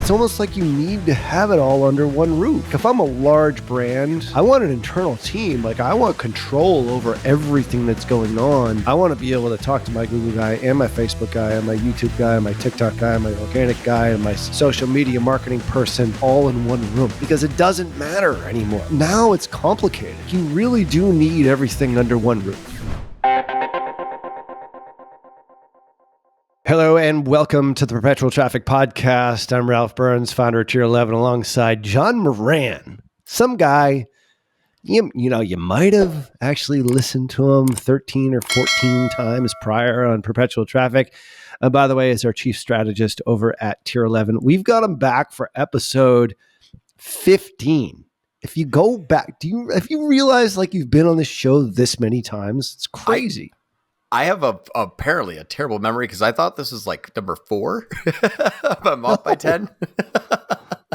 it's almost like you need to have it all under one roof. If I'm a large brand, I want an internal team. Like, I want control over everything that's going on. I want to be able to talk to my Google guy and my Facebook guy and my YouTube guy and my TikTok guy and my organic guy and my social media marketing person all in one room, because it doesn't matter anymore. Now it's complicated. You really do need everything under one roof. Hello and welcome to the Perpetual Traffic podcast. I'm Ralph Burns, founder of Tier 11, alongside John Moran, some guy, you might have actually listened to him 13 or 14 times prior on Perpetual Traffic. By the way, is our chief strategist over at Tier 11. We've got him back for episode 15. If you go back, if you realize like you've been on this show this many times, it's crazy. I have apparently a terrible memory because I thought this was like number 4. I'm off by 10.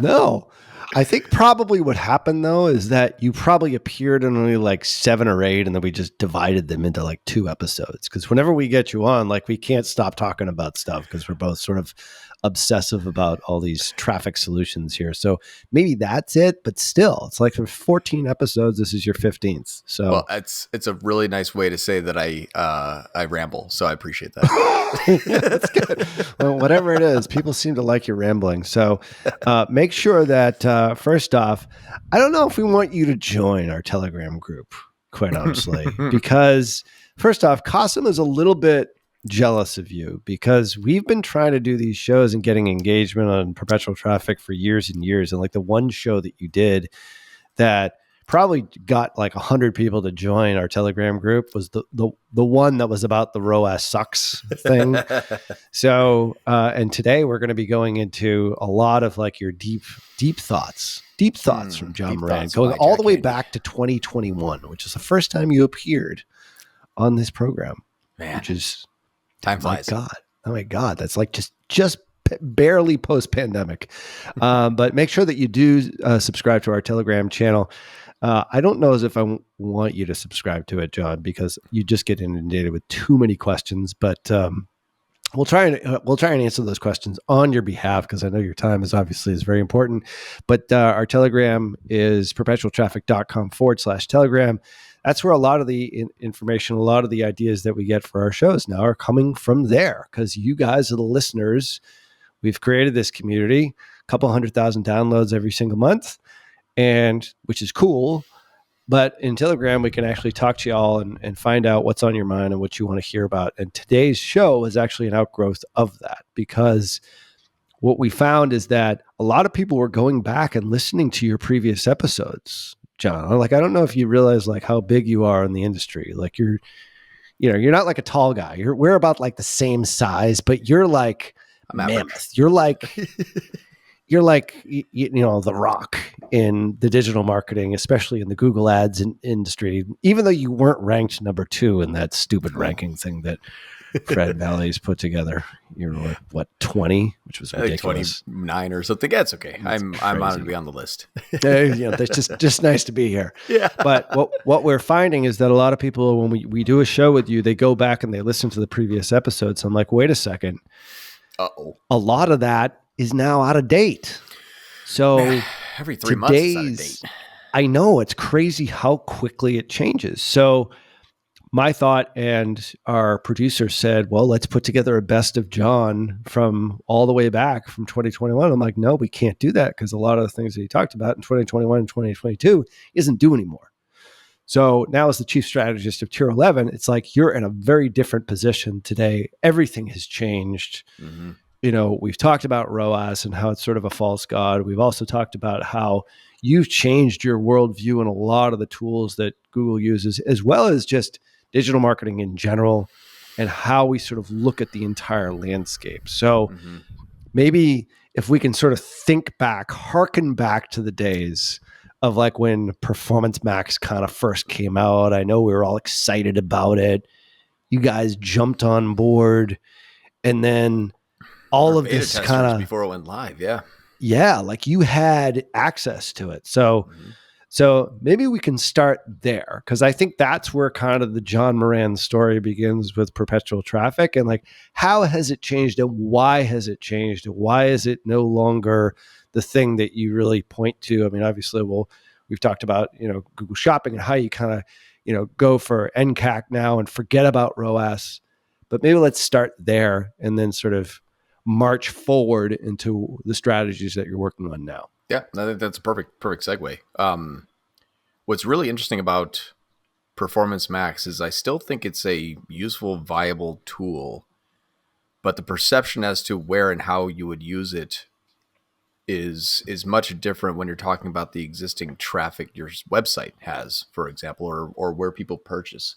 No. I think probably what happened though is that you probably appeared in only like 7 or 8, and then we just divided them into like 2 episodes. Because whenever we get you on, like, we can't stop talking about stuff because we're both sort of obsessive about all these traffic solutions here. So maybe that's it, but still, it's like there's 14 episodes. This is your 15th. So well, it's a really nice way to say that I ramble. So I appreciate that. That's good. Well, whatever it is, people seem to like your rambling. So make sure that first off, I don't know if we want you to join our Telegram group, quite honestly, because first off, Kasim is a little bit jealous of you because we've been trying to do these shows and getting engagement on Perpetual Traffic for years and years. And like the one show that you did that probably got like 100 people to join our Telegram group was the one that was about the ROAS sucks thing. So, and today we're going to be going into a lot of like your deep thoughts from John Moran, going all the way back to 2021, which is the first time you appeared on this program. Man, which is time flies. Oh my God. That's like just barely post-pandemic. But make sure that you do subscribe to our Telegram channel. I don't know as if I want you to subscribe to it, John, because you just get inundated with too many questions. But we'll try and answer those questions on your behalf, because I know your time is very important. But our Telegram is perpetualtraffic.com/Telegram. That's where a lot of the information, a lot of the ideas that we get for our shows now are coming from there, because you guys are the listeners. We've created this community, a couple 100,000 downloads every single month, and which is cool. But in Telegram, we can actually talk to y'all and find out what's on your mind and what you want to hear about. And today's show is actually an outgrowth of that, because what we found is that a lot of people were going back and listening to your previous episodes, John. Like, I don't know if you realize like how big you are in the industry. Like you're not like a tall guy. We're about like the same size, but you're like mammoth. You're like, The Rock in the digital marketing, especially in the Google ads industry, even though you weren't ranked number 2 in that stupid ranking thing that Fred Valley's put together. You're what, 20, which was ridiculous. 29 or something. That's okay. I'm honored to be on the list. That's just nice to be here. Yeah. But what we're finding is that a lot of people, when we do a show with you, they go back and they listen to the previous episodes. I'm like, wait a second. Uh-oh. A lot of that is now out of date. So every 3 months is out of date. I know, it's crazy how quickly it changes. So my thought, and our producer said, well, let's put together a best of John from all the way back from 2021. I'm like, no, we can't do that, because a lot of the things that he talked about in 2021 and 2022 isn't due anymore. So now, as the chief strategist of Tier 11, it's like you're in a very different position today. Everything has changed. Mm-hmm. We've talked about ROAS and how it's sort of a false god. We've also talked about how you've changed your worldview in a lot of the tools that Google uses, as well as just digital marketing in general, and how we sort of look at the entire landscape. So maybe if we can sort of harken back to the days of like when Performance Max kind of first came out. I know we were all excited about it. You guys jumped on board, and then all of this kind of before it went live. Yeah. Yeah. Like you had access to it. So So maybe we can start there, because I think that's where kind of the John Moran story begins with Perpetual Traffic, and like, how has it changed and why has it changed and why is it no longer the thing that you really point to? I mean, obviously, we've talked about, Google Shopping and how you kind of, go for NCAC now and forget about ROAS, but maybe let's start there and then sort of march forward into the strategies that you're working on now. Yeah, I think that's a perfect segue. What's really interesting about Performance Max is I still think it's a useful, viable tool, but the perception as to where and how you would use it is much different when you're talking about the existing traffic your website has, for example, or where people purchase.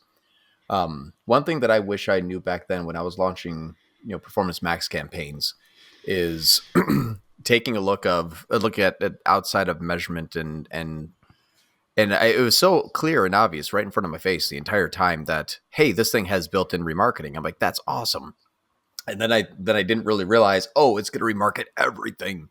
One thing that I wish I knew back then when I was launching, Performance Max campaigns is taking a look at outside of measurement it was so clear and obvious right in front of my face the entire time that, hey, this thing has built-in remarketing. I'm like, that's awesome. And then I didn't really realize, oh, it's going to remarket everything.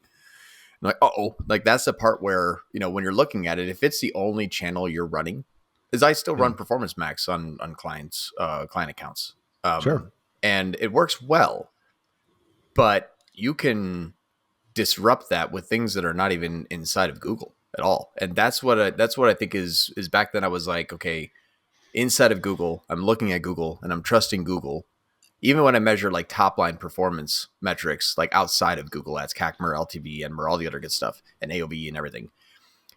I'm like, like that's the part where, when you're looking at it, if it's the only channel you're running, is I still run Performance Max on clients, client accounts. Sure. And it works well, but you can disrupt that with things that are not even inside of Google at all. And that's what I think is back then I was like, okay, inside of Google, I'm looking at Google and I'm trusting Google. Even when I measure like top line performance metrics, like outside of Google Ads, CAC, MER, LTV, and MER, all the other good stuff, and AOV and everything,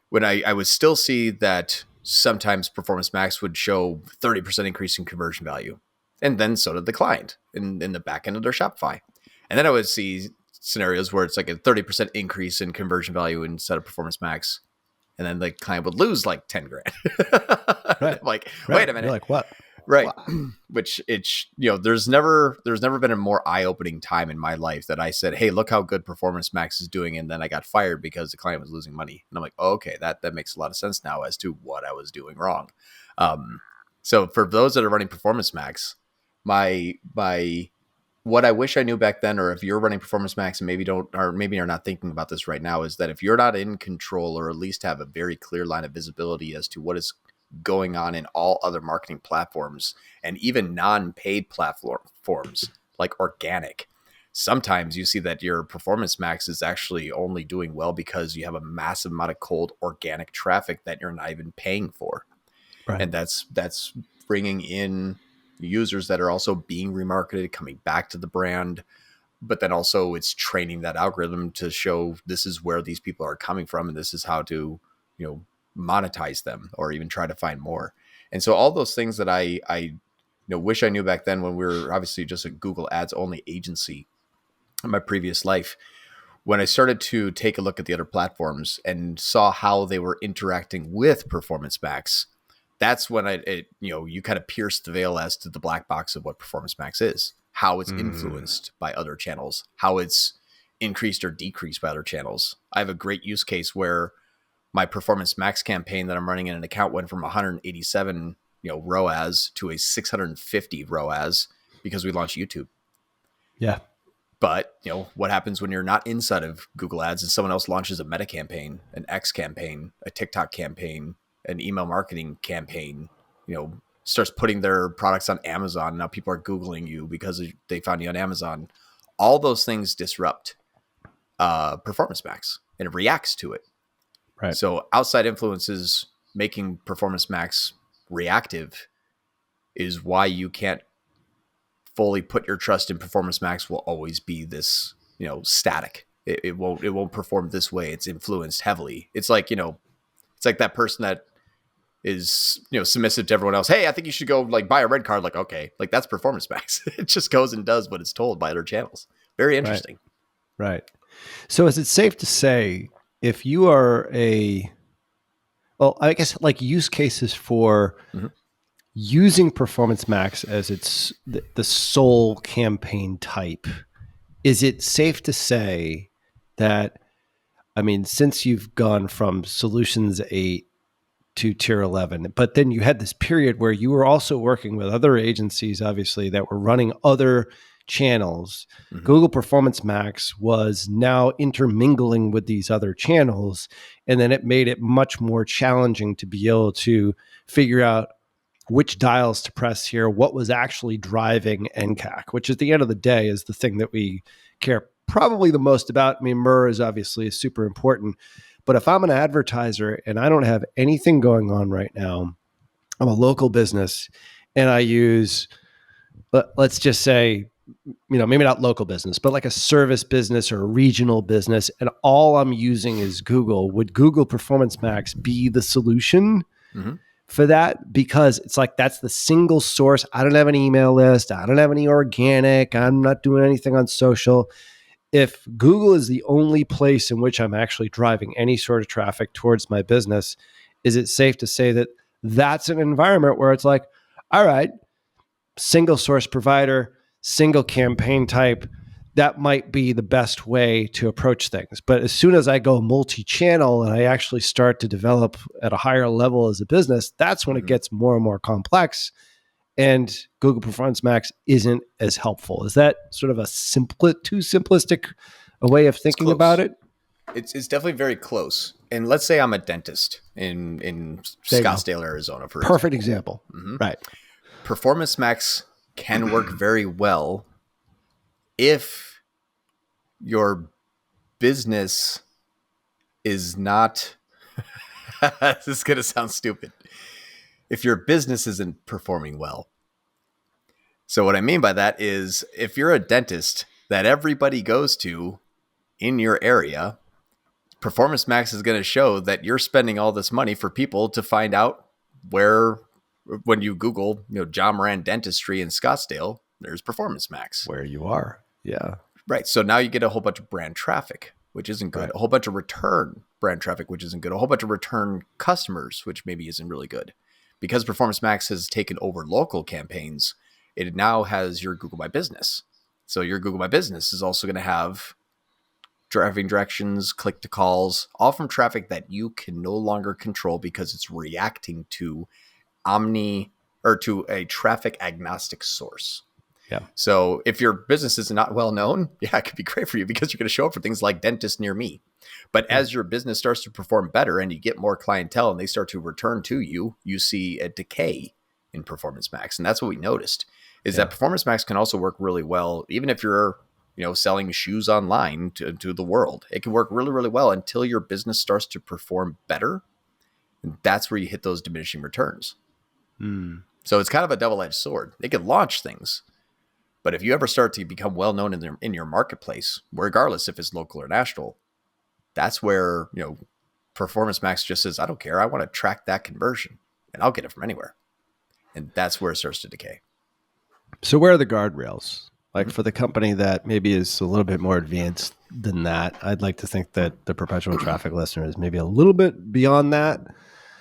when I would still see that sometimes Performance Max would show 30% increase in conversion value. And then so did the client in the back end of their Shopify. And then I would see scenarios where it's like a 30% increase in conversion value instead of Performance Max. And then the client would lose like 10 grand. Right. Like, wait a minute. You're like, what? Right. Wow. Which it's, there's never been a more eye-opening time in my life that I said, hey, look how good Performance Max is doing. And then I got fired because the client was losing money. And I'm like, oh, okay, that makes a lot of sense now as to what I was doing wrong. So for those that are running Performance Max, my what I wish I knew back then, or if you're running Performance Max and maybe you're not thinking about this right now, is that if you're not in control or at least have a very clear line of visibility as to what is going on in all other marketing platforms and even non-paid platforms like organic, sometimes you see that your Performance Max is actually only doing well because you have a massive amount of cold organic traffic that you're not even paying for. Right. And that's bringing in users that are also being remarketed, coming back to the brand, but then also it's training that algorithm to show this is where these people are coming from and this is how to, monetize them or even try to find more. And so all those things that I wish I knew back then when we were obviously just a Google Ads only agency in my previous life, when I started to take a look at the other platforms and saw how they were interacting with Performance Max, that's when you kind of pierce the veil as to the black box of what Performance Max is, how it's influenced by other channels, how it's increased or decreased by other channels. I have a great use case where my Performance Max campaign that I'm running in an account went from 187, ROAS to a 650 ROAS because we launched YouTube. Yeah. But, what happens when you're not inside of Google Ads and someone else launches a Meta campaign, an X campaign, a TikTok campaign, an email marketing campaign, starts putting their products on Amazon. Now people are Googling you because they found you on Amazon. All those things disrupt Performance Max and it reacts to it. Right. So outside influences making Performance Max reactive is why you can't fully put your trust in Performance Max. Will always be this, static. It won't perform this way. It's influenced heavily. It's like, it's like that person that is, submissive to everyone else. Hey, I think you should go like buy a red card. Like, okay, like that's Performance Max. It just goes and does what it's told by other channels. Very interesting. Right. So is it safe to say if you are I guess like use cases for using Performance Max as it's the sole campaign type, is it safe to say that, I mean, since you've gone from Solutions 8 to Tier 11, but then you had this period where you were also working with other agencies, obviously, that were running other channels. Mhm. Google Performance Max was now intermingling with these other channels. And then it made it much more challenging to be able to figure out which dials to press here, what was actually driving NCAC, which at the end of the day is the thing that we care probably the most about. I mean, MER is obviously super important, but if I'm an advertiser and I don't have anything going on right now, I'm a local business and I use, let's just say, maybe not local business, but like a service business or a regional business, and all I'm using is Google, would Google Performance Max be the solution Mhm. for that? Because it's like, that's the single source. I don't have an email list. I don't have any organic. I'm not doing anything on social. If Google is the only place in which I'm actually driving any sort of traffic towards my business, is it safe to say that that's an environment where it's like, all right, single source provider, single campaign type, that might be the best way to approach things. But as soon as I go multi-channel and I actually start to develop at a higher level as a business, that's when it gets more and more complex. And Google Performance Max isn't as helpful. Is that sort of too simplistic a way of It's thinking about close. it? It's definitely very close. And let's say I'm a dentist in There you go. Scottsdale, Arizona, for Perfect example. example. Right. Performance Max can work very well if your business is not this is going to sound stupid. If your business isn't performing well. So what I mean by that is if you're a dentist that everybody goes to in your area, Performance Max is going to show that you're spending all this money for people to find out where, when you Google, John Moran dentistry in Scottsdale, there's Performance Max. Where you are. Yeah. Right. So now you get a whole bunch of brand traffic, which isn't good. Right. A whole bunch of return brand traffic, which isn't good. A whole bunch of return customers, which maybe isn't really good. Because Performance Max has taken over local campaigns, it now has your Google My Business. So your Google My Business is also going to have driving directions, click to calls, all from traffic that you can no longer control because it's reacting to to a traffic agnostic source. Yeah. So if your business is not well known, yeah, it could be great for you because you're going to show up for things like dentist near me. But as your business starts to perform better and you get more clientele and they start to return to you, you see a decay in Performance Max. And that's what we noticed is that Performance Max can also work really well, even if you're selling shoes online to the world. It can work really, really well until your business starts to perform better. And that's where you hit those diminishing returns. So it's kind of a double-edged sword. It can launch things, but if you ever start to become well-known in your marketplace, regardless if it's local or national, that's where, Performance Max just says, I don't care. I want to track that conversion and I'll get it from anywhere. And that's where it starts to decay. So where are the guardrails? Like for the company that maybe is a little bit more advanced than that, I'd like to think that the Perpetual Traffic listener is maybe a little bit beyond that.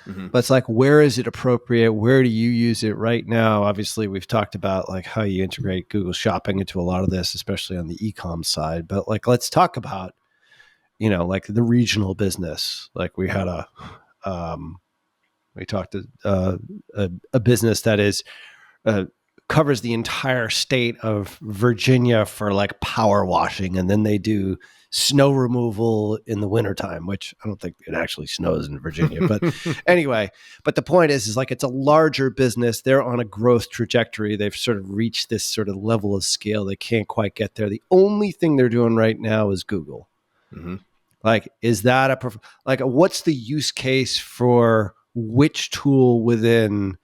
But it's like, where is it appropriate? Where do you use it right now? Obviously, we've talked about like how you integrate Google Shopping into a lot of this, especially on the e-com side. But like, let's talk about, like the regional business. Like we had we talked to a business that is covers the entire state of Virginia for like power washing, and then they do snow removal in the wintertime, which I don't think it actually snows in Virginia. But anyway, but the point is like it's a larger business. They're on a growth trajectory. They've sort of reached this sort of level of scale. They can't quite get there. The only thing they're doing right now is Google. Like, is that what's the use case for which tool within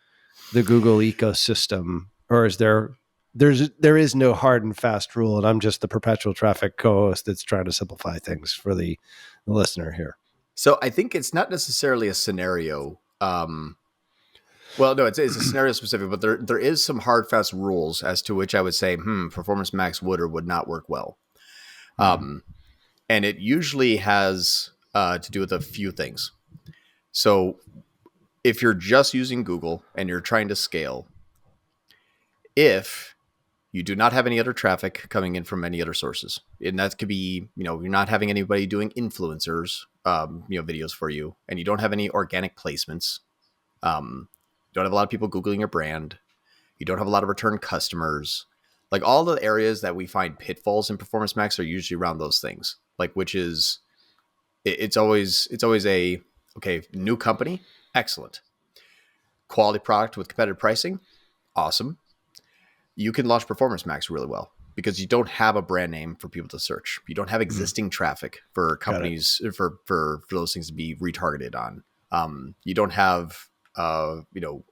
the Google ecosystem? Or is there is no hard and fast rule, and I'm just the Perpetual Traffic co-host that's trying to simplify things for the listener here. So I think it's not necessarily a scenario. Well, no, it's a scenario specific, but there is some hard, fast rules as to which I would say, Performance Max would or would not work well. And it usually has to do with a few things. So if you're just using Google and you're trying to scale, if you do not have any other traffic coming in from any other sources, and that could be, you're not having anybody doing influencers, videos for you, and you don't have any organic placements. You don't have a lot of people Googling your brand. You don't have a lot of return customers. Like all the areas that we find pitfalls in Performance Max are usually around those things. Like, which is, it's always a, okay, new company, excellent. Quality product with competitive pricing, awesome. You can launch Performance Max really well because you don't have a brand name for people to search. You don't have existing traffic for companies for those things to be retargeted on. You don't have a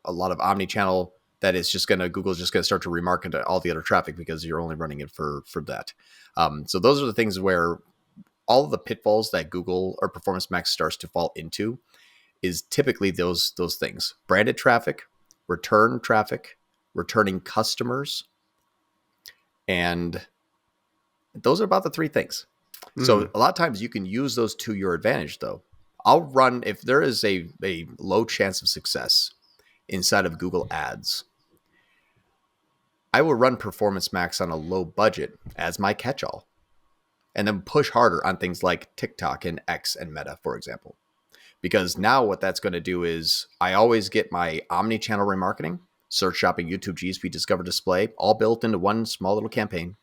lot of omni-channel that is just Google's just gonna start to remarket to all the other traffic because you're only running it for that. So those are the things where all of the pitfalls that Google or Performance Max starts to fall into is typically those things: branded traffic, return traffic, returning customers, and those are about the three things. So a lot of times you can use those to your advantage, though. I'll run, if there is a low chance of success inside of Google Ads, I will run Performance Max on a low budget as my catch-all, and then push harder on things like TikTok and X and Meta, for example. Because now what that's going to do is I always get my omni-channel remarketing, search shopping, YouTube, GSP, Discover, Display, all built into one small little campaign.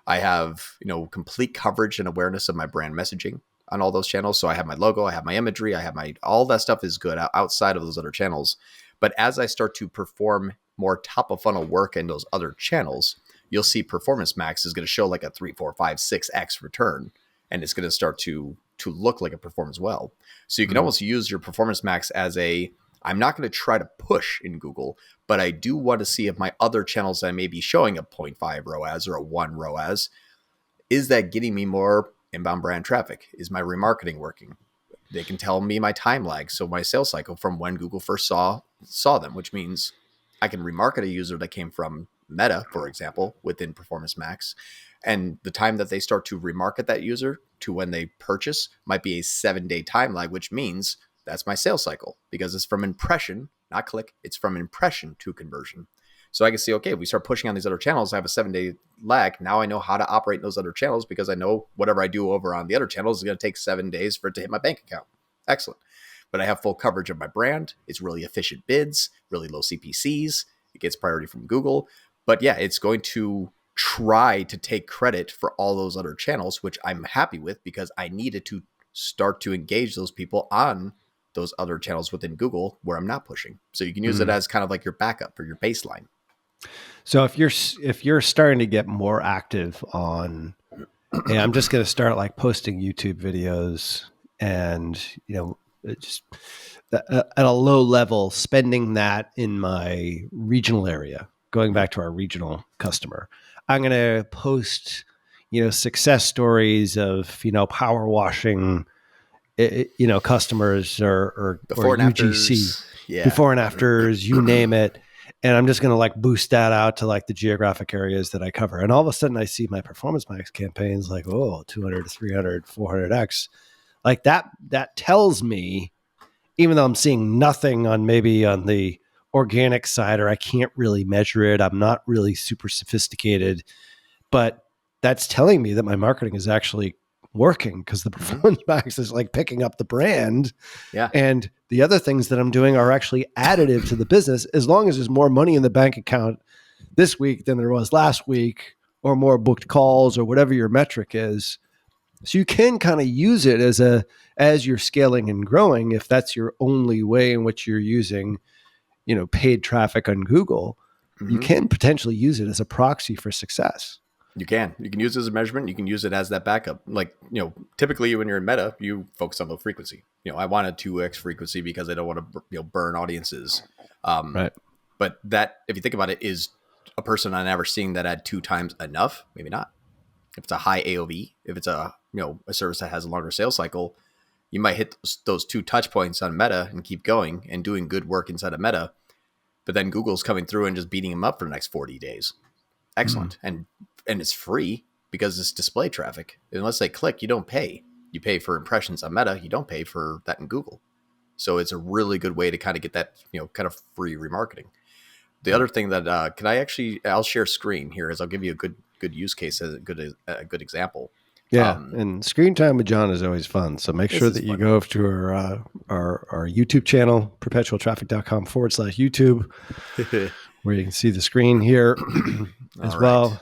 I have, complete coverage and awareness of my brand messaging on all those channels. So I have my logo, I have my imagery, I have all that stuff is good outside of those other channels. But as I start to perform more top of funnel work in those other channels, you'll see Performance Max is going to show like a 3, 4, 5, 6x return. And it's going to start to look like it performs well. So you can almost use your Performance Max as I'm not going to try to push in Google, but I do want to see if my other channels that I may be showing a 0.5 ROAS or a 1 ROAS, is that getting me more inbound brand traffic? Is my remarketing working? They can tell me my time lag, so my sales cycle from when Google first saw them, which means I can remarket a user that came from Meta, for example, within Performance Max. And the time that they start to remarket that user to when they purchase might be a 7-day time lag, which means that's my sales cycle because it's from impression, not click. It's from impression to conversion. So I can see, okay, if we start pushing on these other channels, I have a 7-day lag. Now I know how to operate those other channels because I know whatever I do over on the other channels is going to take 7 days for it to hit my bank account. Excellent. But I have full coverage of my brand. It's really efficient bids, really low CPCs. It gets priority from Google. But yeah, it's going to try to take credit for all those other channels, which I'm happy with because I needed to start to engage those people on those other channels within Google where I'm not pushing. So you can use it as kind of like your backup or your baseline. So if you're starting to get more active on, hey, I'm just going to start like posting YouTube videos and, just at a low level, spending that in my regional area, going back to our regional customer, I'm going to post, success stories of, power washing, customers or Before and UGC, afters. Yeah. before and afters, you name it. And I'm just going to like boost that out to like the geographic areas that I cover. And all of a sudden I see my Performance Max campaigns like, 200, 300, 400X. Like that tells me, even though I'm seeing nothing on the organic side, or I can't really measure it, I'm not really super sophisticated, but that's telling me that my marketing is actually working because the Performance Max is like picking up the brand. Yeah. And the other things that I'm doing are actually additive to the business, as long as there's more money in the bank account this week than there was last week, or more booked calls, or whatever your metric is. So you can kind of use it as you're scaling and growing, if that's your only way in which you're using, paid traffic on Google. You can potentially use it as a proxy for success. You can use it as a measurement. You can use it as that backup. Like, typically when you're in Meta, you focus on low frequency. I want a 2x frequency because I don't want to burn audiences. Right. But that, if you think about it, is a person on average seeing that ad 2 times enough? Maybe not. If it's a high AOV, if it's a service that has a longer sales cycle, you might hit those 2 touch points on Meta and keep going and doing good work inside of Meta. But then Google's coming through and just beating them up for the next 40 days. Excellent. And it's free because it's display traffic. Unless they click, you don't pay. You pay for impressions on Meta. You don't pay for that in Google. So it's a really good way to kind of get that, kind of free remarketing. The other thing that I'll share screen here, is I'll give you a good use case, a good example. Yeah. And screen time with John is always fun. So make sure that you go to our YouTube channel, perpetualtraffic.com/YouTube, where you can see the screen here. as All well. right.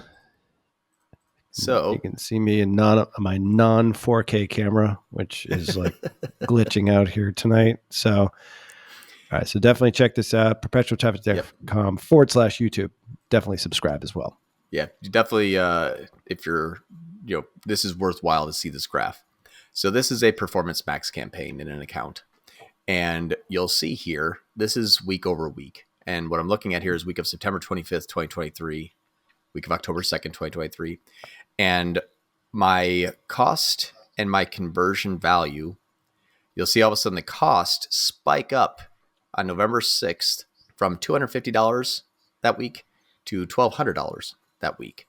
So you can see me in my non 4K camera, which is like glitching out here tonight. So, all right. So definitely check this out. perpetualtraffic.com/YouTube. Definitely subscribe as well. Yeah, you definitely, if you're, this is worthwhile to see this graph. So this is a Performance Max campaign in an account. And you'll see here, this is week over week. And what I'm looking at here is week of September 25th, 2023, week of October 2nd, 2023. And my cost and my conversion value, you'll see all of a sudden the cost spike up on November 6th from $250 that week to $1,200 that week.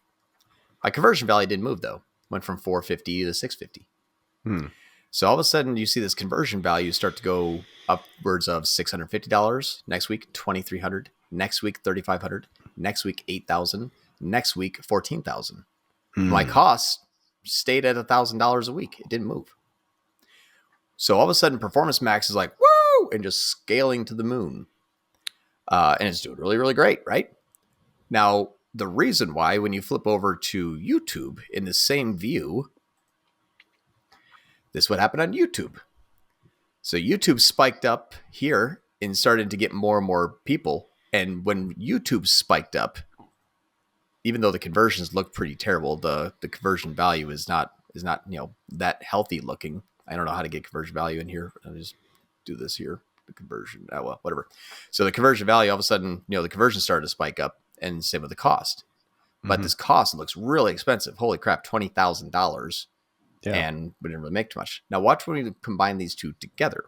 My conversion value didn't move though. Went from $450 to $650. So all of a sudden you see this conversion value start to go upwards of $650 next week, $2,300, next week, $3,500, next week, $8,000, next week, $14,000. My cost stayed at $1,000 a week. It didn't move. So all of a sudden Performance Max is like, woo, and just scaling to the moon. And it's doing really, really great, right? Now, the reason why, when you flip over to YouTube in the same view, this is what happened on YouTube. So YouTube spiked up here and started to get more and more people. And when YouTube spiked up, even though the conversions look pretty terrible, the conversion value is not that healthy looking. I don't know how to get conversion value in here. I'll just do this here. The conversion, well, whatever. So the conversion value, all of a sudden, the conversion started to spike up, and same with the cost. But this cost looks really expensive. Holy crap, $20,000. Yeah. And we didn't really make too much. Now watch when we combine these two together.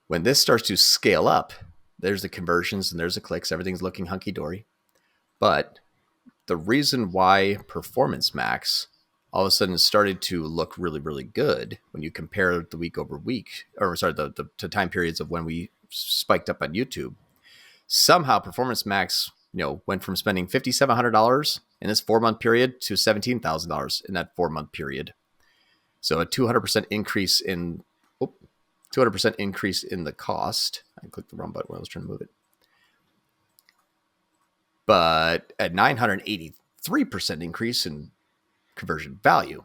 When this starts to scale up, there's the conversions and there's the clicks. Everything's looking hunky-dory. But the reason why Performance Max all of a sudden started to look really, really good when you compare the week over week, or sorry, the time periods of when we spiked up on YouTube, somehow Performance Max, went from spending $5,700 in this 4-month period to $17,000 in that 4-month period. So a 200% increase in 200% increase in the cost. I clicked the wrong button when I was trying to move it. But a 983% increase in conversion value.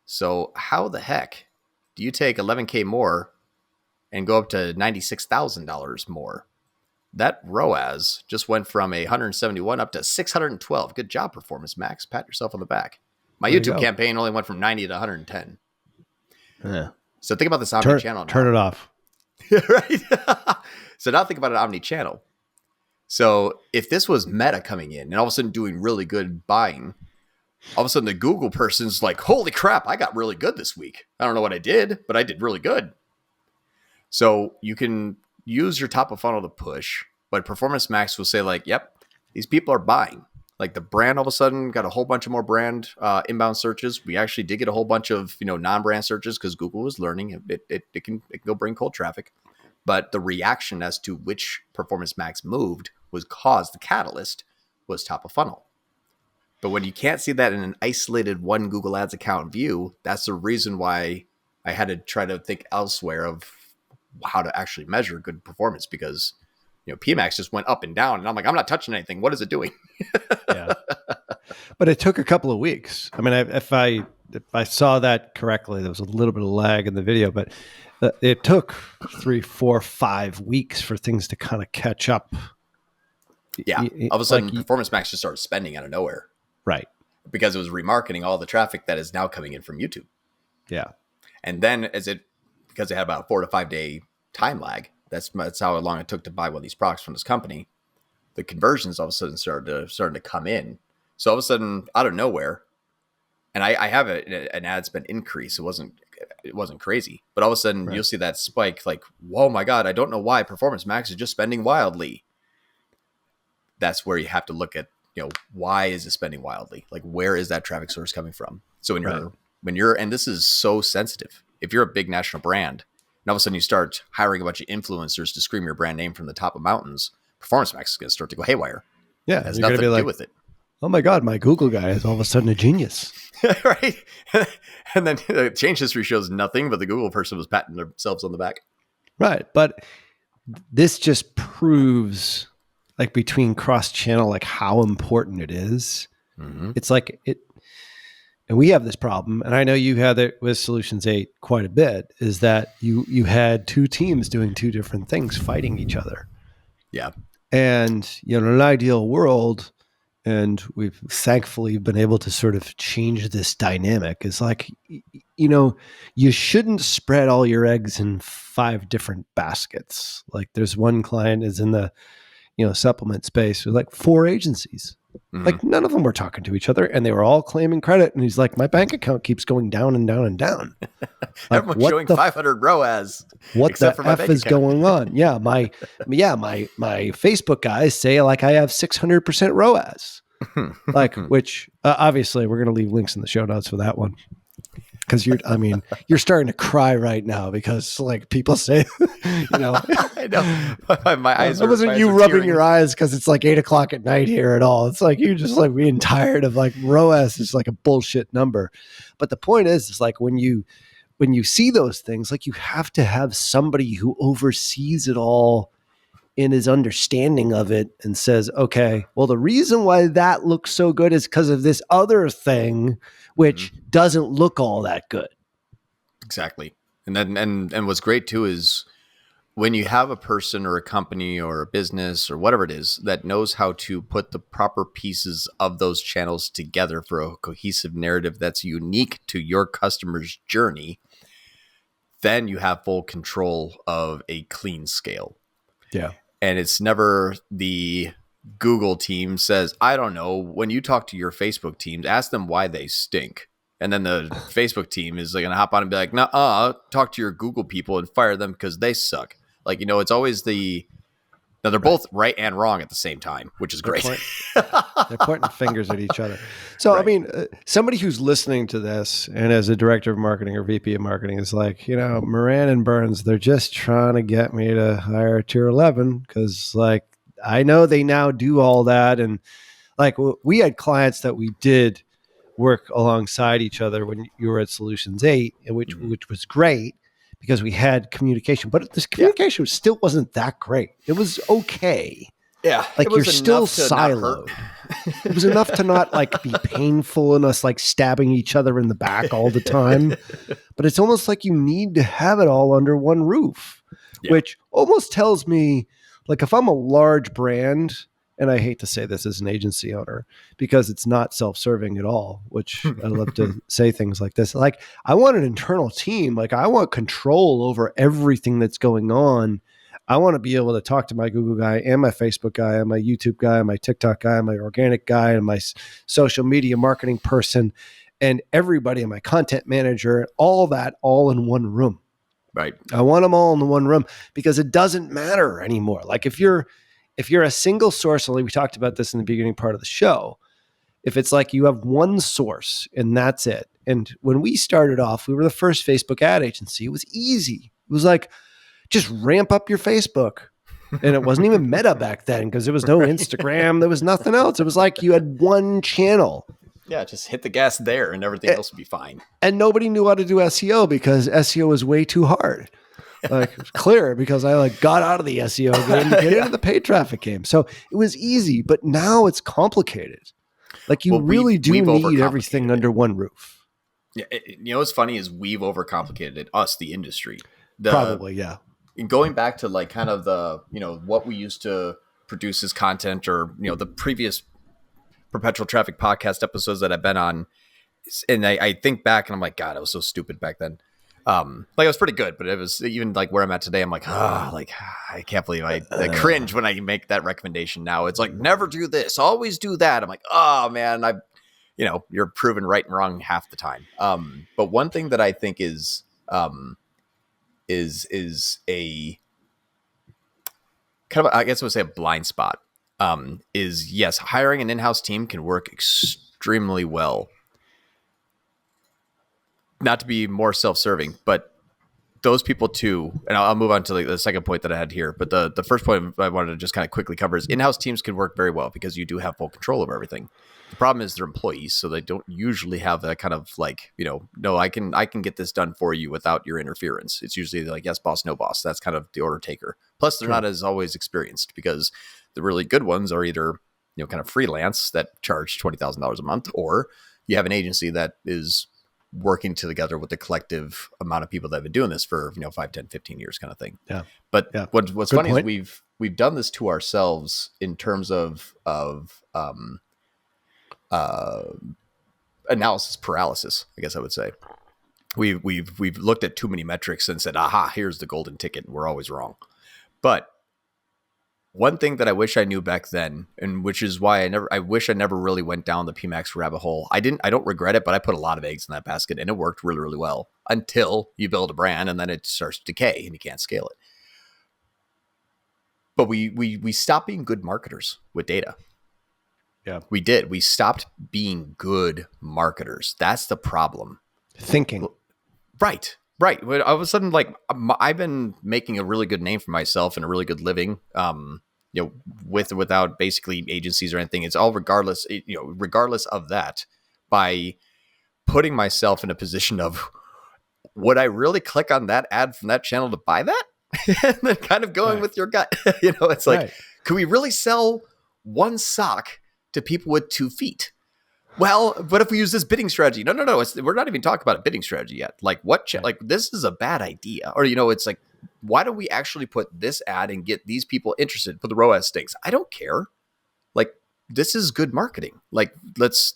So how the heck do you take 11K more and go up to $96,000 more? That ROAS just went from 171 up to 612. Good job, Performance Max. Pat yourself on the back. My YouTube campaign only went from 90 to 110. Yeah. So think about this omni-channel. Turn it off. Right? So now think about an omni-channel. So if this was Meta coming in and all of a sudden doing really good buying, all of a sudden the Google person's like, holy crap, I got really good this week. I don't know what I did, but I did really good. So you can use your top of funnel to push, but Performance Max will say like, yep, these people are buying. Like the brand all of a sudden got a whole bunch of more brand inbound searches. We actually did get a whole bunch of non-brand searches because Google was learning it can go bring cold traffic. But the reaction as to which Performance Max moved was caused, the catalyst was top of funnel. But when you can't see that in an isolated one Google Ads account view, that's the reason why I had to try to think elsewhere of how to actually measure good performance, because PMax just went up and down and I'm like, I'm not touching anything. What is it doing? Yeah. But it took a couple of weeks. I mean, if I saw that correctly, there was a little bit of lag in the video, but it took 3, 4, 5 weeks for things to kind of catch up. Yeah. All of a sudden, Performance Max just started spending out of nowhere. Right. Because it was remarketing all the traffic that is now coming in from YouTube. Yeah. And then because it had about a 4 to 5 day time lag, that's how long it took to buy one of these products from this company. The conversions all of a sudden started to come in. So all of a sudden, out of nowhere, and I have an ad spend increase. It wasn't crazy, but all of a sudden You'll see that spike. Like, whoa, my God! I don't know why Performance Max is just spending wildly. That's where you have to look at, why is it spending wildly? Like, where is that traffic source coming from? So when you're, and this is so sensitive. If you're a big national brand, and all of a sudden you start hiring a bunch of influencers to scream your brand name from the top of mountains, Performance Max is going to start to go haywire. Yeah, it has nothing to do with it. Oh my God, my Google guy is all of a sudden a genius. Right? And then the change history shows nothing, but the Google person was patting themselves on the back. Right. But this just proves like between cross channel, like how important it is. Mm-hmm. It's like it, and we have this problem, and I know you had it with Solutions 8 quite a bit, is that you had two teams doing two different things, fighting each other. Yeah. And, in an ideal world, and we've thankfully been able to sort of change this dynamic, is like, you shouldn't spread all your eggs in 5 different baskets. Like there's one client is in the, supplement space with like 4 agencies. Mm-hmm. Like none of them were talking to each other, and they were all claiming credit. And he's like, my bank account keeps going down and down and down. Like, everyone's showing 500 ROAS. What the F is going on? Yeah, my Facebook guys say like I have 600% ROAS. Like, which obviously we're going to leave links in the show notes for that one. Because you're starting to cry right now because like people say, I know my eyes. It wasn't you rubbing your eyes because it's like 8:00 at night here at all. It's like you're just like being tired of like ROAS is like a bullshit number. But the point is like when you see those things, like you have to have somebody who oversees it all and is understanding of it and says, okay, well, the reason why that looks so good is because of this other thing, which doesn't look all that good. Exactly. And then, and what's great too, is when you have a person or a company or a business or whatever it is that knows how to put the proper pieces of those channels together for a cohesive narrative that's unique to your customer's journey, then you have full control of a clean scale. Yeah. And it's never the Google team says, I don't know, when you talk to your Facebook teams, ask them why they stink. And then the Facebook team is like going to hop on and be like, nah, talk to your Google people and fire them because they suck. Like, it's always now they're both right and wrong at the same time, which is great. They're pointing fingers at each other. So, right. Somebody who's listening to this and as a director of marketing or VP of marketing is like, Moran and Burns, they're just trying to get me to hire tier 11 because like, I know they now do all that. And like we had clients that we did work alongside each other when you were at Solutions 8, which was great because we had communication, but this communication still wasn't that great. It was okay. Yeah. Like you're still siloed. It was enough to not like be painful and us like stabbing each other in the back all the time. But it's almost like you need to have it all under one roof, which almost tells me like if I'm a large brand, and I hate to say this as an agency owner because it's not self-serving at all, which I love to say things like this. Like I want an internal team. Like I want control over everything that's going on. I want to be able to talk to my Google guy and my Facebook guy and my YouTube guy and my TikTok guy and my organic guy and my social media marketing person and everybody and my content manager, all that all in one room. Right. I want them all in one room because it doesn't matter anymore. Like if you're a single source, we talked about this in the beginning part of the show, if it's like you have one source and that's it. And when we started off, we were the first Facebook ad agency. It was easy. It was like, just ramp up your Facebook. And it wasn't even Meta back then because there was no Instagram. There was nothing else. It was like you had one channel. Yeah, just hit the gas there and everything else would be fine. And nobody knew how to do SEO because SEO was way too hard. Like it was clear because I like got out of the SEO game to get into the paid traffic game. So it was easy, but now it's complicated. Like you really do need everything under one roof. Yeah, what's funny is we've overcomplicated it, us, the industry. Probably, yeah. Going back to like kind of the, what we used to produce as content or, the previous Perpetual Traffic podcast episodes that I've been on. And I think back and I'm like, God, I was so stupid back then. Like it was pretty good, but it was even like where I'm at today. I'm like, I can't believe I cringe when I make that recommendation now. It's like, never do this, always do that. I'm like, oh man, you're proven right and wrong half the time. But one thing that I think is a kind of, I guess I would say a blind spot, is yes, hiring an in-house team can work extremely well. Not to be more self-serving, but those people too, and I'll move on to like the second point that I had here. But the first point I wanted to just kind of quickly cover is in-house teams can work very well because you do have full control over everything. The problem is they're employees, so they don't usually have that kind of like, no, I can get this done for you without your interference. It's usually like, yes, boss, no boss. That's kind of the order taker. Plus, they're not as always experienced, because the really good ones are either, kind of freelance that charge $20,000 a month, or you have an agency that is working together with the collective amount of people that have been doing this for 5, 10, 15 years kind of thing. Yeah. But Yeah. what's Good funny point. is we've done this to ourselves in terms of analysis paralysis, I guess I would say. We've looked at too many metrics and said, aha, here's the golden ticket. We're always wrong. But one thing that I wish I knew back then, and which is why I wish I never really went down the PMAX rabbit hole. I don't regret it, but I put a lot of eggs in that basket, and it worked really, really well until you build a brand and then it starts to decay and you can't scale it. But we stopped being good marketers with data. Yeah, we did. We stopped being good marketers. That's the problem. Thinking. Right. All of a sudden, like, I've been making a really good name for myself and a really good living, with or without basically agencies or anything. It's all regardless of that, by putting myself in a position of, would I really click on that ad from that channel to buy that? And then kind of going with your gut. It's like, could we really sell one sock to people with 2 feet? Well, but if we use this bidding strategy, no, we're not even talking about a bidding strategy yet. Like, like, this is a bad idea. Or, it's like, why don't we actually put this ad and get these people interested for the ROAS stinks? I don't care. Like, this is good marketing. Like, let's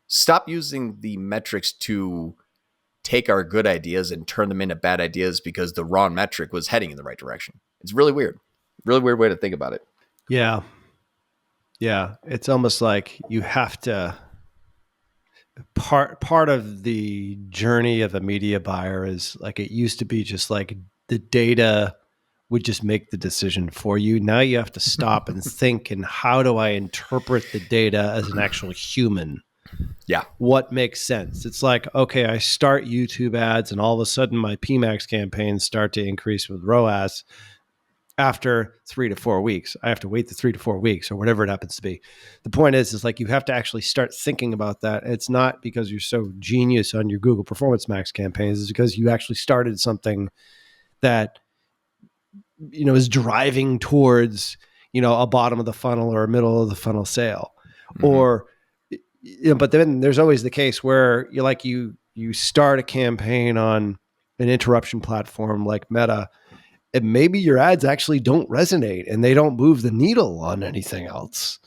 stop using the metrics to take our good ideas and turn them into bad ideas because the wrong metric was heading in the right direction. It's really weird way to think about it. Yeah. Yeah. It's almost like you have to, part of the journey of a media buyer is like, it used to be just like the data would just make the decision for you. Now you have to stop and think, and how do I interpret the data as an actual human? Yeah. What makes sense? It's like, okay, I start YouTube ads and all of a sudden my PMAX campaigns start to increase with ROAS. After 3 to 4 weeks, I have to wait the 3 to 4 weeks or whatever it happens to be. The point is like, you have to actually start thinking about that. It's not because you're so genius on your Google Performance Max campaigns. It's because you actually started something that, is driving towards, a bottom of the funnel or a middle of the funnel sale. Mm-hmm. Or, but then there's always the case where you start a campaign on an interruption platform like Meta, and maybe your ads actually don't resonate and they don't move the needle on anything else.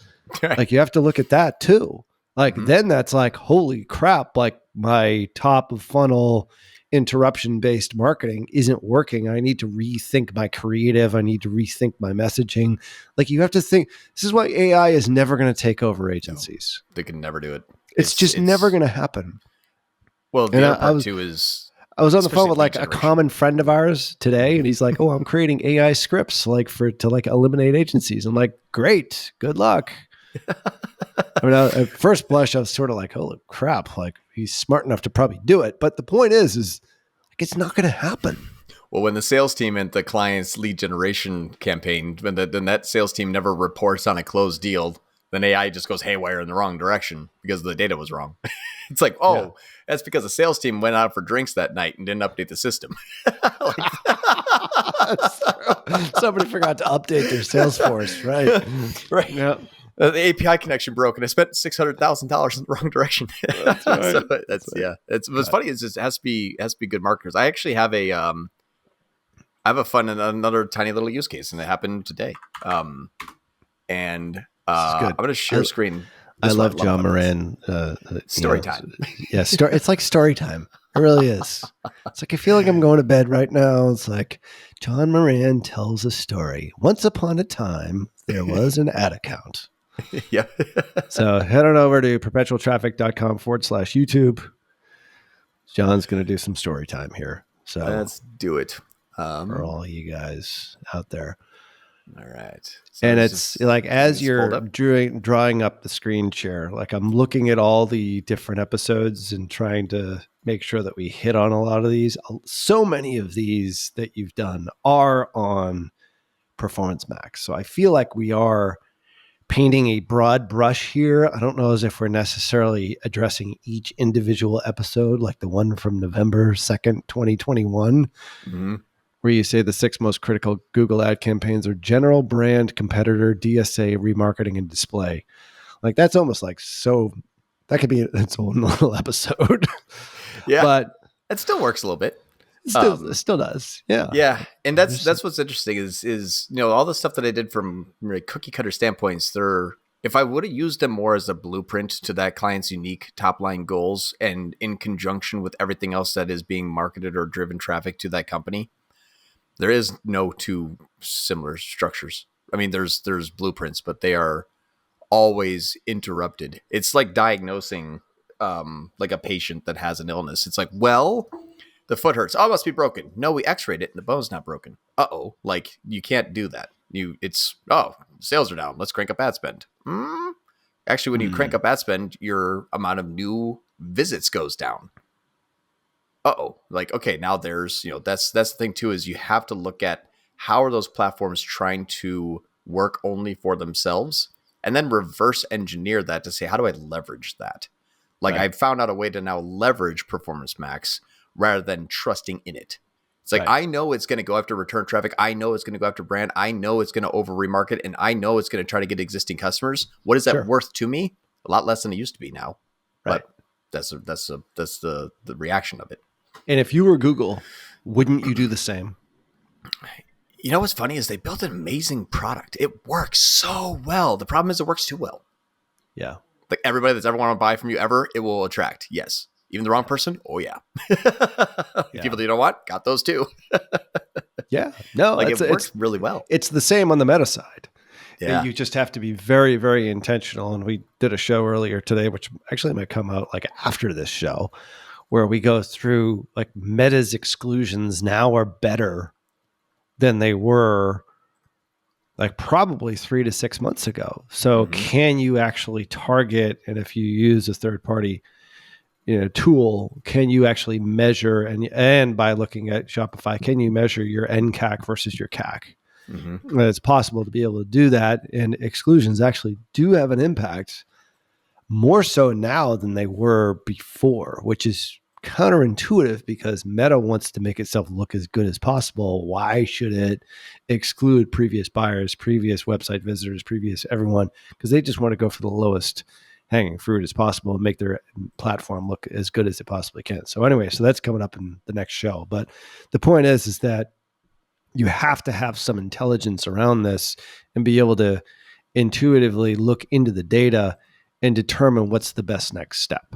Like, you have to look at that too. Like, then that's like, holy crap, like, my top of funnel interruption based marketing isn't working. I need to rethink my creative. I need to rethink my messaging. Like, you have to think, this is why AI is never going to take over agencies. No, they can never do it. It's never going to happen. Well, the other part too is, I was on the phone with like a common friend of ours today, and he's like, "Oh, I'm creating AI scripts to eliminate agencies." I'm like, "Great, good luck." I mean, at first blush, I was sort of like, "Holy crap!" Like, he's smart enough to probably do it, but the point is like, it's not going to happen. Well, when the sales team and the client's lead generation campaign, then that sales team never reports on a closed deal, then AI just goes haywire in the wrong direction because the data was wrong. It's like, that's because the sales team went out for drinks that night and didn't update the system. Somebody forgot to update their Salesforce, right? Right. Yeah. The API connection broke, and I spent $600,000 in the wrong direction. That's right. It's what's funny is it has to be good marketers. I actually have another tiny little use case, and it happened today. I'm going to share screen. I love John Moran. Story time. Yeah, it's like story time. It really is. It's like, I feel like I'm going to bed right now. It's like, John Moran tells a story. Once upon a time, there was an ad account. Yeah. So head on over to perpetualtraffic.com/YouTube. John's going to do some story time here. So let's do it. For all you guys out there. All right. So and it's like, as you're drawing up the screen share, like, I'm looking at all the different episodes and trying to make sure that we hit on a lot of these. So many of these that you've done are on Performance Max. So I feel like we are painting a broad brush here. I don't know as if we're necessarily addressing each individual episode, like the one from November 2nd, 2021. Mm-hmm. where you say the 6 most critical Google ad campaigns are general, brand, competitor, DSA, remarketing, and display. Like that's almost like so that could be its own little episode. Yeah, But it still works a little bit. it still does. Yeah. Yeah, and that's what's interesting is all the stuff that I did from cookie cutter standpoints. If I would have used them more as a blueprint to that client's unique top line goals, and in conjunction with everything else that is being marketed or driven traffic to that company, there is no two similar structures. I mean, there's blueprints, but they are always interrupted. It's like diagnosing like a patient that has an illness. It's like, well, the foot hurts. Oh, it must be broken. No, we x-rayed it and the bone's not broken. Uh-oh. Like, you can't do that. Sales are down. Let's crank up ad spend. Actually, when you crank up ad spend, your amount of new visits goes down. Uh-oh. Like, okay, now there's, that's the thing too, is you have to look at how are those platforms trying to work only for themselves, and then reverse engineer that to say, how do I leverage that? Like, right. I found out a way to now leverage Performance Max rather than trusting in it. It's like, right. I know it's going to go after return traffic. I know it's going to go after brand. I know it's going to over remarket, and I know it's going to try to get existing customers. What is that worth to me? A lot less than it used to be now. Right. But that's the reaction of it. And if you were Google, wouldn't you do the same? You know what's funny is they built an amazing product. It works so well. The problem is it works too well. Yeah. Like everybody that's ever wanted to buy from you ever, it will attract. Yes. Even the wrong person? Oh, yeah. People that you don't want, got those too. Yeah. No, like it works really well. It's the same on the meta side. Yeah. You just have to be very, very intentional. And we did a show earlier today, which actually might come out like after this show, where we go through like Meta's exclusions now are better than they were like probably 3 to 6 months ago. So can you actually target, and if you use a third party tool, can you actually measure, and by looking at Shopify, can you measure your NCAC versus your CAC? Mm-hmm. It's possible to be able to do that, and exclusions actually do have an impact, more so now than they were before, which is counterintuitive because Meta wants to make itself look as good as possible. Why should it exclude previous buyers, previous website visitors, previous everyone? Because they just want to go for the lowest hanging fruit as possible and make their platform look as good as it possibly can. So anyway, so that's coming up in the next show. But the point is that you have to have some intelligence around this and be able to intuitively look into the data and determine what's the best next step.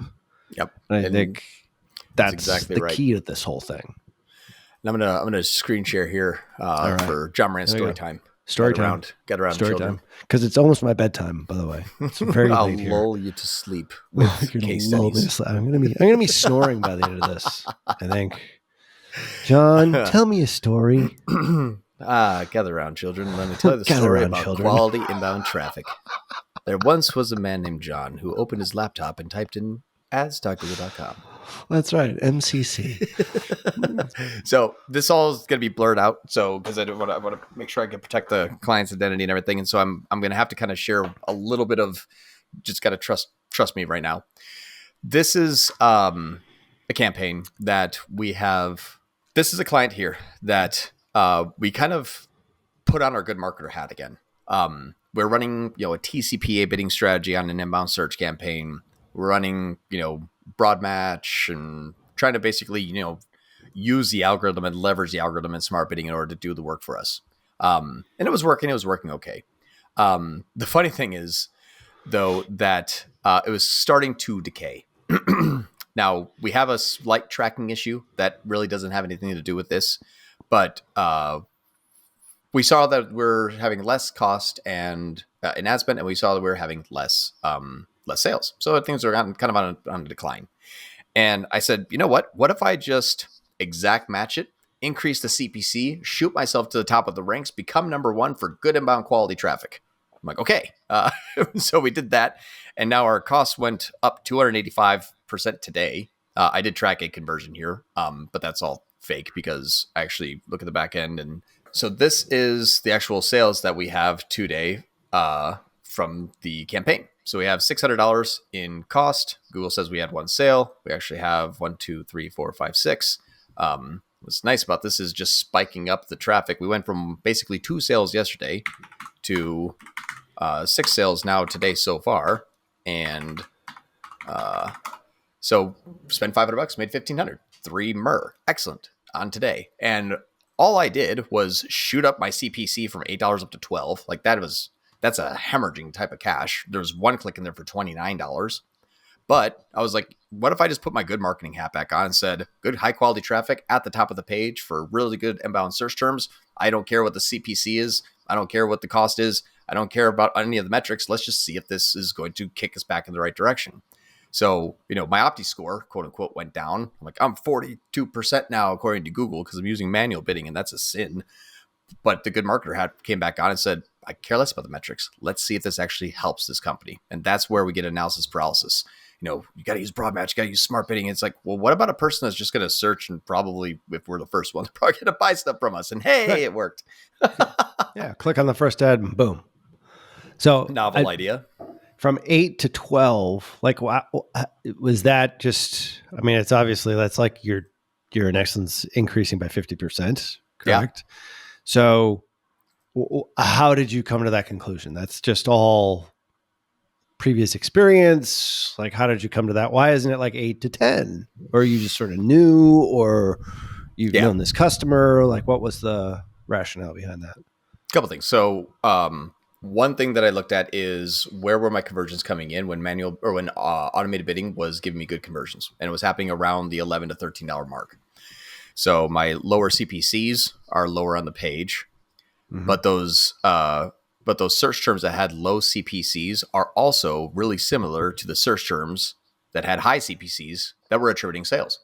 Yep. And I think that's exactly the key to this whole thing. And I'm gonna screen share here for John Moran story time. Story time. Get around story children. Time. Because it's almost my bedtime, by the way. It's very I'll late here. lull you to sleep with case studies. I'm gonna be snoring by the end of this, I think. John, tell me a story. Gather around, children. Let me tell you the story about quality inbound traffic. There once was a man named John who opened his laptop and typed in ads.google.com. That's right, MCC. So this all is going to be blurred out. So because I want to make sure I can protect the client's identity and everything, and so I'm going to have to kind of share a little bit of just got to trust me right now. This is a campaign that we have. This is a client here that we kind of put on our good marketer hat again. We're running a TCPA bidding strategy on an inbound search campaign. We're running broad match and trying to basically, use the algorithm and leverage the algorithm and smart bidding in order to do the work for us. And it was working okay. The funny thing is, though, that it was starting to decay. Now, we have a slight tracking issue that really doesn't have anything to do with this, but we saw that we're having less cost and in ad spend, and we saw that we're having less sales. So things are kind of on a decline. And I said, you know what? What if I just exact match it, increase the CPC, shoot myself to the top of the ranks, become number one for good inbound quality traffic? I'm like, okay. So we did that. And now our costs went up 285% today. I did track a conversion here, but that's all fake because I actually look at the back end. And so this is the actual sales that we have today from the campaign. So we have $600 in cost. Google says we had one sale. We actually have 1, 2, 3, 4, 5, 6. what's nice about this is just spiking up the traffic. We went from basically 2 sales yesterday to 6 sales now today so far. And so spent $500, made $1,500, 3 myrrh. Excellent on today. And all I did was shoot up my CPC from $8 up to $12. Like that's a hemorrhaging type of cash. There's one click in there for $29. But I was like, what if I just put my good marketing hat back on and said, good high quality traffic at the top of the page for really good inbound search terms. I don't care what the CPC is. I don't care what the cost is. I don't care about any of the metrics. Let's just see if this is going to kick us back in the right direction. So, my Opti score, quote unquote, went down. I'm like, I'm 42% now, according to Google, because I'm using manual bidding, and that's a sin. But the good marketer came back on and said, I care less about the metrics. Let's see if this actually helps this company. And that's where we get analysis paralysis. You got to use broad match, you got to use smart bidding. It's like, well, what about a person that's just going to search and probably, if we're the first one, they're probably going to buy stuff from us. And hey, it worked. Yeah. Click on the first ad and boom. So novel idea. From 8 to 12, like, was that just, I mean, it's obviously, that's like your in excellence increasing by 50%, correct? Yeah. So how did you come to that conclusion? That's just all previous experience. Like, how did you come to that? Why isn't it like 8 to 10? Or you just sort of knew, or you've known this customer? Like, what was the rationale behind that? A couple things. So, one thing that I looked at is where were my conversions coming in when automated bidding was giving me good conversions, and it was happening around the $11 to $13 mark. So my lower CPCs are lower on the page, but those search terms that had low CPCs are also really similar to the search terms that had high CPCs that were attributing sales.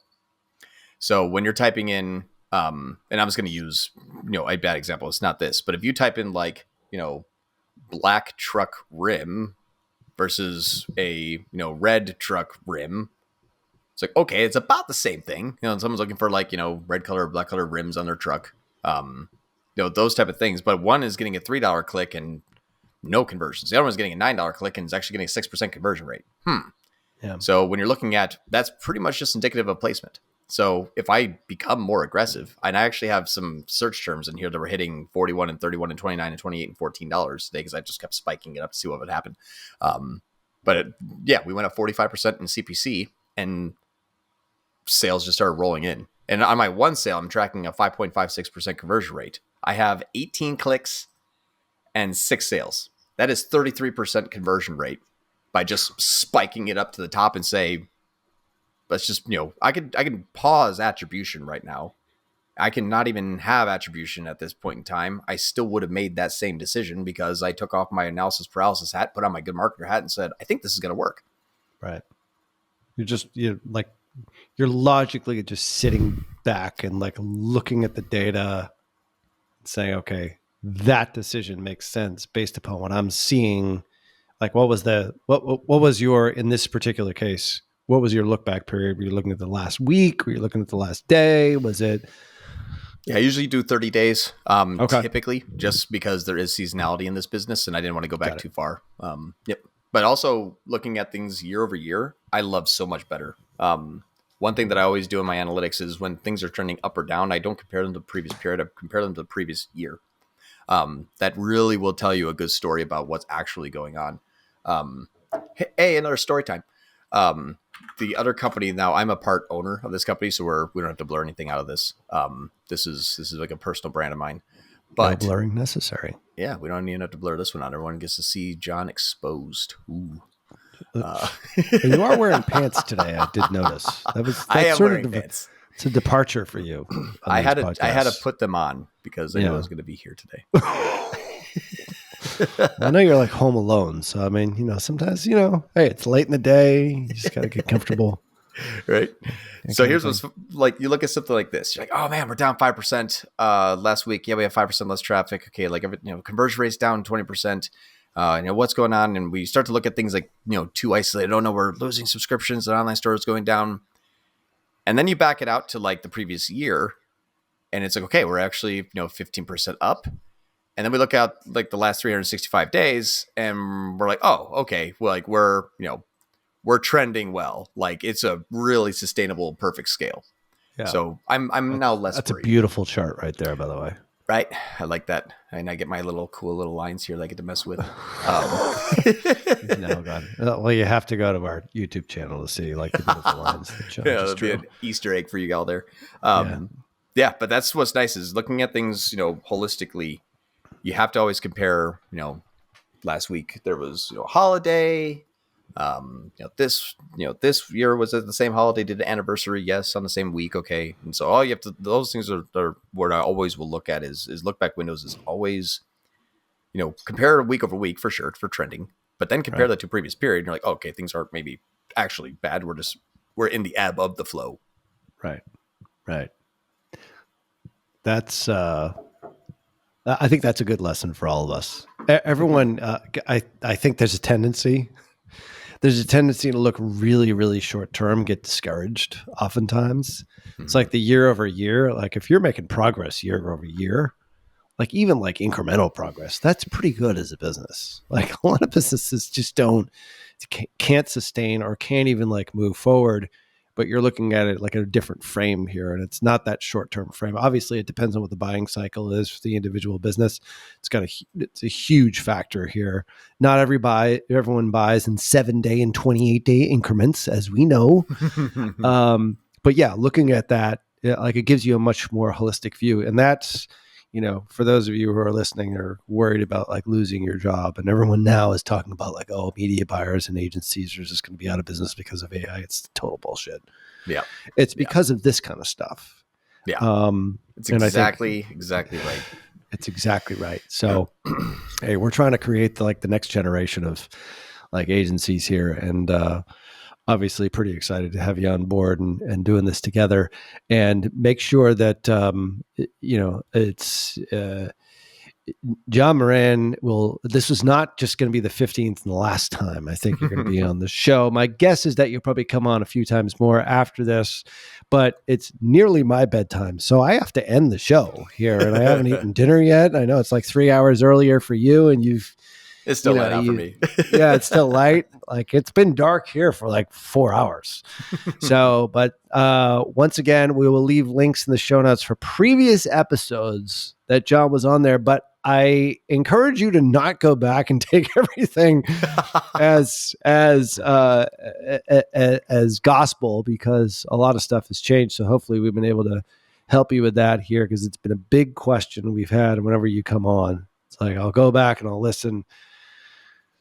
So when you're typing in, and I'm just going to use a bad example. It's not this, but if you type in black truck rim versus a red truck rim, it's like, okay, it's about the same thing. Someone's looking for red color or black color rims on their truck, those type of things. But one is getting a $3 click and no conversions. The other one's getting a $9 click and is actually getting a 6% conversion rate. Yeah. So when you're looking at, that's pretty much just indicative of placement. So if I become more aggressive, and I actually have some search terms in here that were hitting 41 and 31 and 29 and 28 and $14 today, because I just kept spiking it up to see what would happen. We went up 45% in CPC, and sales just started rolling in. And on my one sale, I'm tracking a 5.56% conversion rate. I have 18 clicks and 6 sales. That is 33% conversion rate by just spiking it up to the top and say, let's just, I can pause attribution right now. I can not even have attribution at this point in time. I still would have made that same decision because I took off my analysis paralysis hat, put on my good marketer hat, and said, I think this is going to work. Right. You're logically just sitting back and looking at the data and saying, okay, that decision makes sense based upon what I'm seeing. Like, what was your, in this particular case, what was your look back period? Were you looking at the last week? Were you looking at the last day? Was it? Yeah, I usually do 30 days, typically, just because there is seasonality in this business, and I didn't want to go back too far. Yep. But also looking at things year over year, I love so much better. One thing that I always do in my analytics is when things are trending up or down, I don't compare them to the previous period. I compare them to the previous year. That really will tell you a good story about what's actually going on. Hey, another story time. The other company, now I'm a part owner of this company, so we don't have to blur anything out of this. This is like a personal brand of mine. But no blurring necessary. Yeah, we don't even have to blur this one out. Everyone gets to see John exposed. Ooh. You are wearing pants today. I did notice. I am wearing pants. It's a departure for you. I had to put them on because I knew I was going to be here today. I know you're home alone, so I mean, sometimes hey, it's late in the day. You just got to get comfortable, right? So here's what's you look at something like this. You're like, oh man, we're down 5% last week. Yeah, we have 5% less traffic. Okay, conversion rate's down 20%. What's going on? And we start to look at things too isolated. Oh no, we're losing subscriptions. The online store is going down. And then you back it out to the previous year, and it's okay, we're actually 15% up. And then we look at the last 365 days, and we're like, oh, okay, well, we're trending well. It's a really sustainable, perfect scale. Yeah. So I'm now less That's worried. a beautiful chart right there, by the way. Right. I like that. And I get my cool little lines here that I get to mess with. He's now gone. Well, you have to go to our YouTube channel to see like the beautiful lines that John Yeah, just that'd be drew. an Easter egg for you all there. Yeah. Yeah, but that's what's nice is looking at things, holistically. You have to always compare, last week there was, a holiday. This year was at the same holiday, did the anniversary, yes, on the same week, okay. And so all you have to, those things are what I always will look at is look back windows is always, compare week over week for sure for trending, but then compare that to previous period. And you're like, oh, okay, things aren't maybe actually bad. We're in the ebb of the flow. Right. That's I think that's a good lesson for all of us. Everyone, I think there's a tendency to look really, really short term, get discouraged. Oftentimes, it's like the year over year. Like if you're making progress year over year, like even like incremental progress, that's pretty good as a business. Like a lot of businesses just can't sustain or can't even like move forward. But you're looking at it like a different frame here, and it's not that short-term frame. Obviously, it depends on what the buying cycle is for the individual business. It's a huge factor here. Not everyone buys in 7-day and 28-day increments, as we know. But yeah, looking at that, like it gives you a much more holistic view, and that's, for those of you who are listening are worried about like losing your job, and everyone now is talking about like, oh, media buyers and agencies are just going to be out of business because of AI. It's total bullshit. Yeah. It's because of this kind of stuff. Yeah. It's exactly right. It's exactly right. So, hey, we're trying to create the next generation of like agencies here, and obviously pretty excited to have you on board and doing this together, and make sure that, it's John Moran this was not just going to be the 15th and the last time I think you're going to be on the show. My guess is that you'll probably come on a few times more after this, but it's nearly my bedtime. So I have to end the show here, and I haven't eaten dinner yet. I know it's like 3 hours earlier for you, and it's still light out for me. Yeah, it's still light. Like it's been dark here for like 4 hours. So, but once again, we will leave links in the show notes for previous episodes that John was on there. But I encourage you to not go back and take everything as gospel, because a lot of stuff has changed. So hopefully we've been able to help you with that here, because it's been a big question we've had whenever you come on. It's like, I'll go back and I'll listen.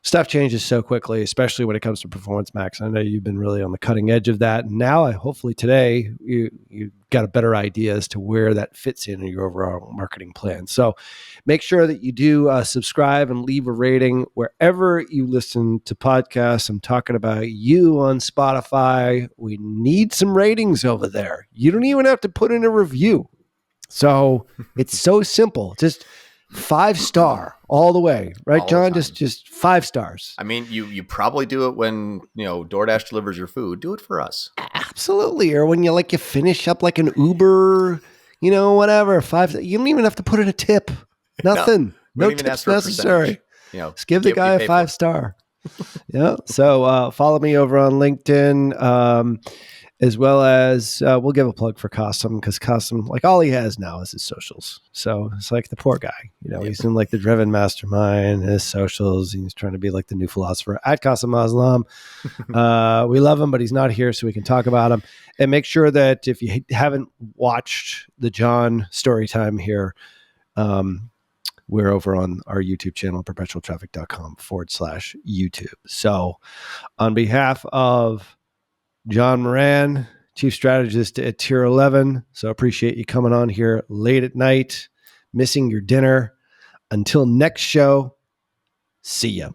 Stuff changes so quickly, especially when it comes to Performance Max. I know you've been really on the cutting edge of that. And now, hopefully today, you got a better idea as to where that fits in your overall marketing plan. So make sure that you do subscribe and leave a rating wherever you listen to podcasts. I'm talking about you on Spotify. We need some ratings over there. You don't even have to put in a review. So it's so simple. Just 5-star all the way, right, all John? Just 5 stars. I mean, you probably do it when DoorDash delivers your food. Do it for us. Absolutely. Or when you finish up like an Uber, whatever. 5. You don't even have to put in a tip. Nothing. No tips necessary. Just give the guy a 5-star. Yeah. So follow me over on LinkedIn. As well as we'll give a plug for Kasim, because Kasim, like all he has now is his socials. So it's like the poor guy, he's in like the driven mastermind, his socials. He's trying to be like the new philosopher at Kasim Aslam. We love him, but he's not here, so we can talk about him. And make sure that if you haven't watched the John story time here, we're over on our YouTube channel, perpetualtraffic.com/YouTube. So on behalf of John Moran, Chief Strategist at Tier 11. So appreciate you coming on here late at night, missing your dinner. Until next show, see ya.